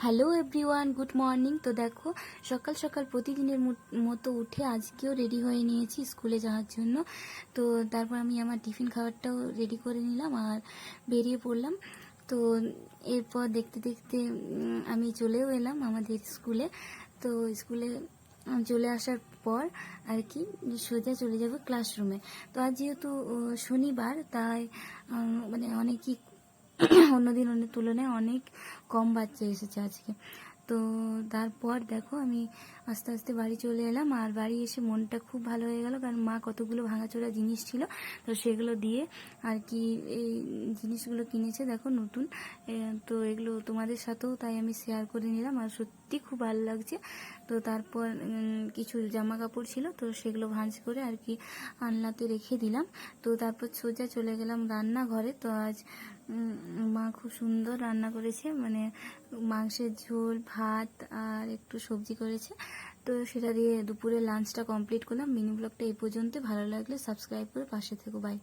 Hello everyone, good morning. তো দেখো, সকাল সকাল প্রতিদিনের মতো উঠে আজকেও রেডি হয়ে নিয়েছি স্কুলে যাওয়ার জন্য। তো তারপর আমি আমার টিফিন খাবারটাও রেডি করে নিলাম আর বেরিয়ে পড়লাম। তো এরপর দেখতে দেখতে আমি চলেও এলাম আমাদের স্কুলে। তো স্কুলে চলে আসার পর আর কি সোজা চলে যাব ক্লাসরুমে। তো আজ যেহেতু শনিবার, তাই মানে অনেকই অন্যদিন অন্য তুলনায় অনেক কম বাচ্চা এসেছে আজকে। তো তারপর দেখো আমি আস্তে আস্তে বাড়ি চলে এলাম, আর বাড়ি এসে মনটা খুব ভালো হয়ে গেল, কারণ মা কতগুলো ভাঙাচোরা জিনিস ছিল, তো সেগুলো দিয়ে আর কি এই জিনিসগুলো কিনেছে দেখো নতুন। তো এগুলো তোমাদের সাথেও তাই আমি শেয়ার করে নিলাম, আর সত্যি খুব ভালো লাগছে। তো তারপর কিছু জামা কাপড় ছিল, তো সেগুলো ভাঁজ করে আর কি আলনাতে রেখে দিলাম। তো তারপর সোজা চলে গেলাম রান্নাঘরে। তো আজ মা খুব সুন্দর রান্না করেছে, মানে মাংসের ঝোল, ভাত আর একটু সবজি করেছে। তো সেটা দিয়ে দুপুরে লাঞ্চটা কমপ্লিট করলাম। মিনি ব্লগটা এই পর্যন্ত। ভালো লাগলে সাবস্ক্রাইব করে পাশে থেকো। বাই।